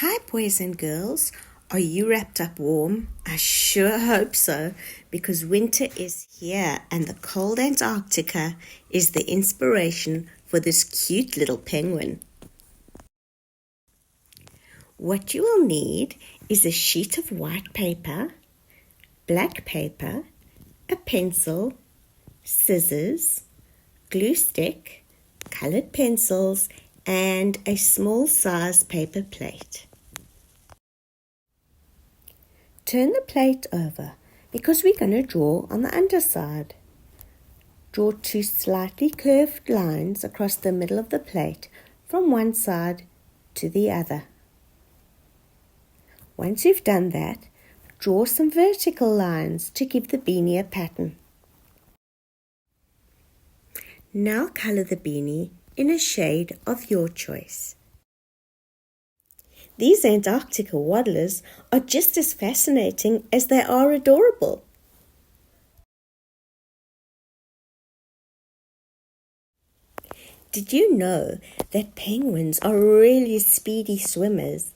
Hi, boys and girls. Are you wrapped up warm? I sure hope so, because winter is here and the cold Antarctica is the inspiration for this cute little penguin. What you will need is a sheet of white paper, black paper, a pencil, scissors, glue stick, colored pencils, and a small size paper plate. Turn the plate over because we're going to draw on the underside. Draw two slightly curved lines across the middle of the plate from one side to the other. Once you've done that, draw some vertical lines to give the beanie a pattern. Now colour the beanie in a shade of your choice. These Antarctica waddlers are just as fascinating as they are adorable. Did you know that penguins are really speedy swimmers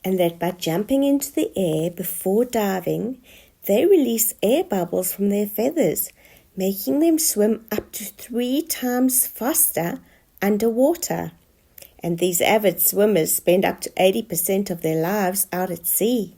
and that by jumping into the air before diving, they release air bubbles from their feathers, making them swim up to 3 times faster underwater? And these avid swimmers spend up to 80% of their lives out at sea.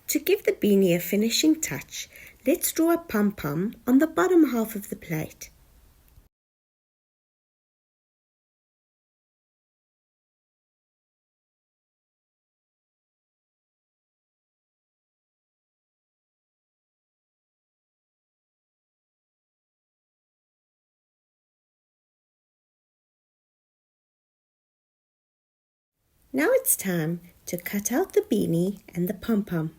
To give the beanie a finishing touch, let's draw a pom-pom on the bottom half of the plate. Now it's time to cut out the beanie and the pom-pom.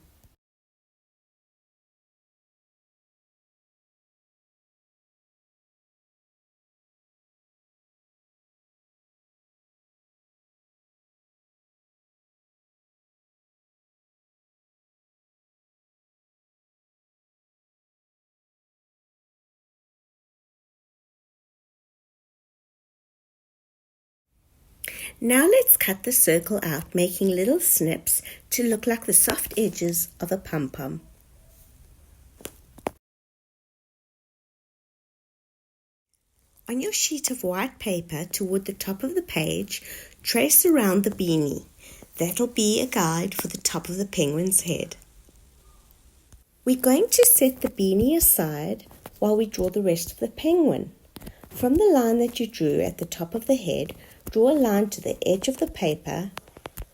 Now let's cut the circle out, making little snips to look like the soft edges of a pom-pom. On your sheet of white paper toward the top of the page, trace around the beanie. That'll be a guide for the top of the penguin's head. We're going to set the beanie aside while we draw the rest of the penguin. From the line that you drew at the top of the head, draw a line to the edge of the paper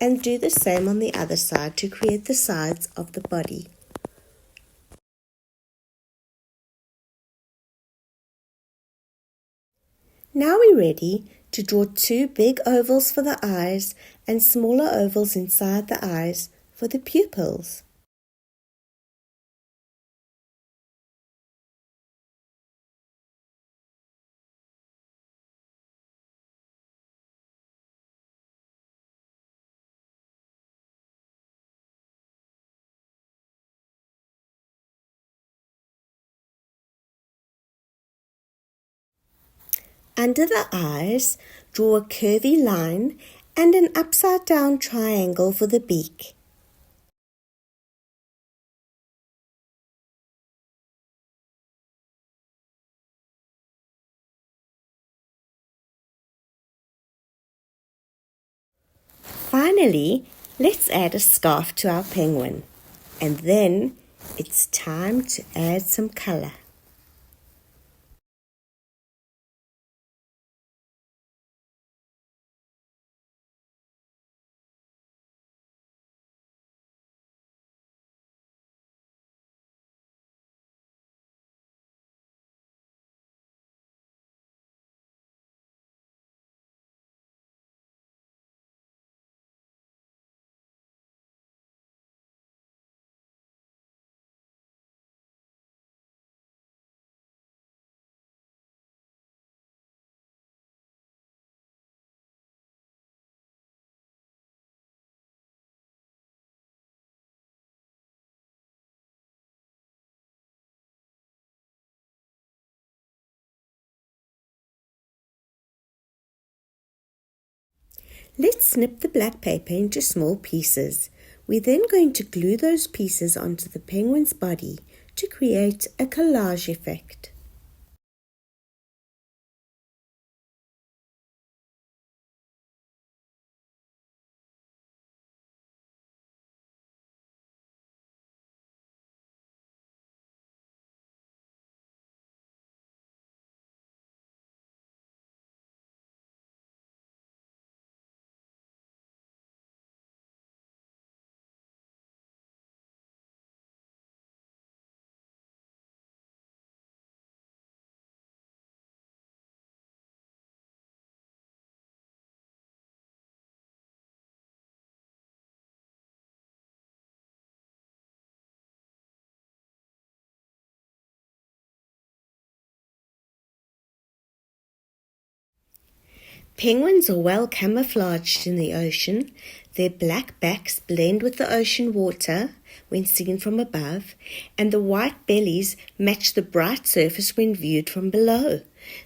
and do the same on the other side to create the sides of the body. Now we're ready to draw 2 big ovals for the eyes and smaller ovals inside the eyes for the pupils. Under the eyes, draw a curvy line and an upside-down triangle for the beak. Finally, let's add a scarf to our penguin. And then it's time to add some color. Let's snip the black paper into small pieces. We're then going to glue those pieces onto the penguin's body to create a collage effect. Penguins are well camouflaged in the ocean. Their black backs blend with the ocean water when seen from above, and the white bellies match the bright surface when viewed from below.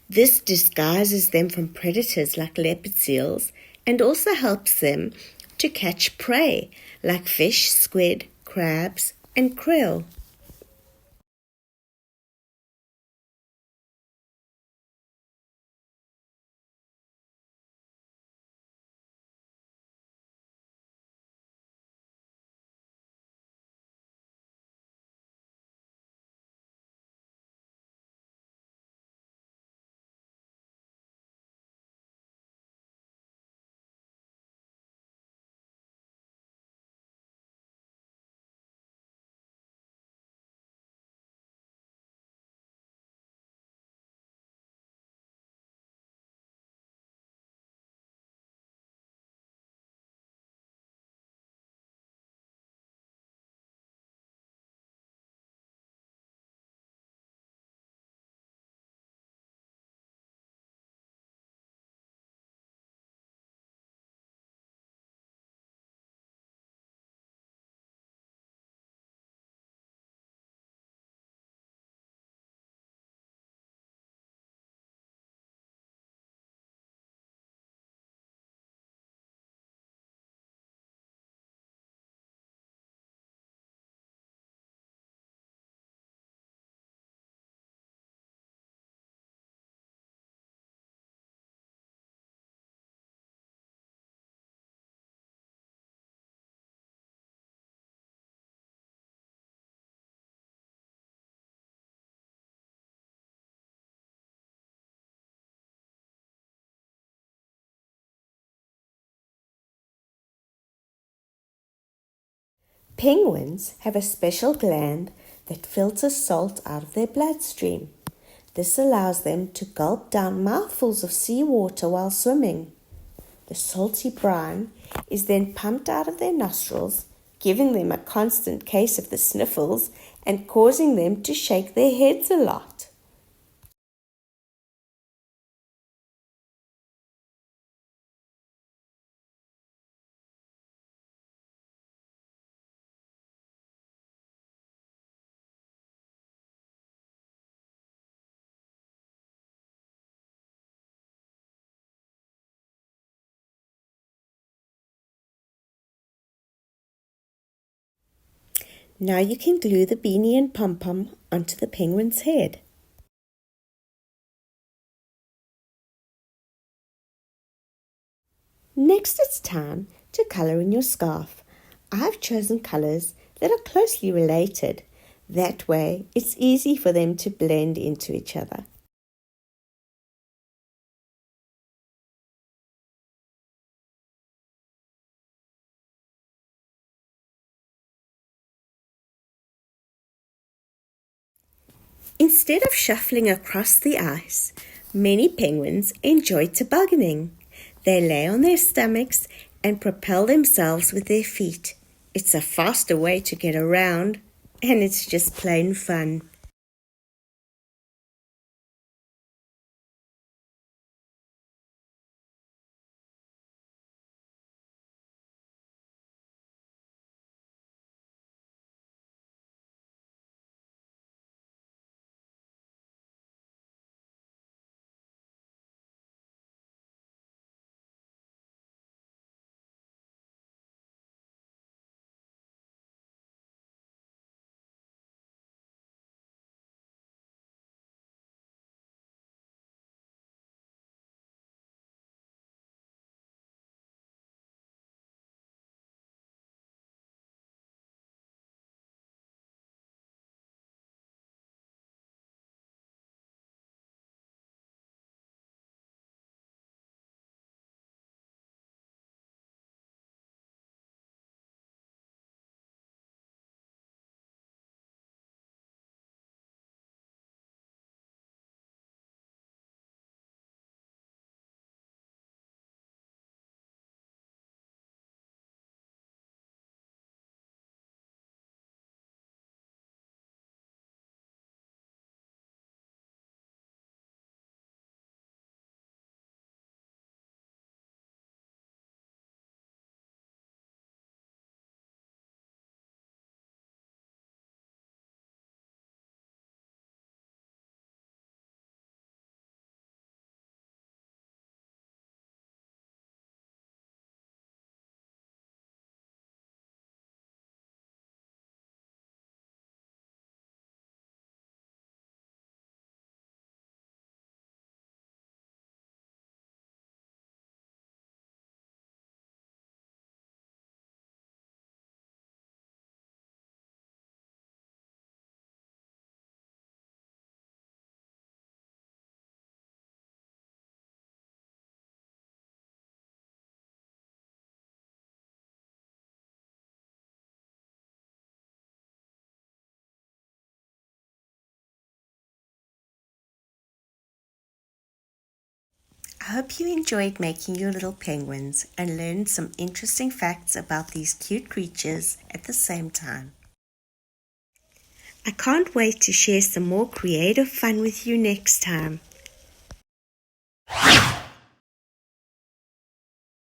This disguises them from predators like leopard seals and also helps them to catch prey like fish, squid, crabs, and krill. Penguins have a special gland that filters salt out of their bloodstream. This allows them to gulp down mouthfuls of seawater while swimming. The salty brine is then pumped out of their nostrils, giving them a constant case of the sniffles and causing them to shake their heads a lot. Now you can glue the beanie and pom-pom onto the penguin's head. Next it's time to colour in your scarf. I've chosen colours that are closely related. That way, it's easy for them to blend into each other. Instead of shuffling across the ice, many penguins enjoy tobogganing. They lay on their stomachs and propel themselves with their feet. It's a faster way to get around, and it's just plain fun. I hope you enjoyed making your little penguins and learned some interesting facts about these cute creatures at the same time. I can't wait to share some more creative fun with you next time.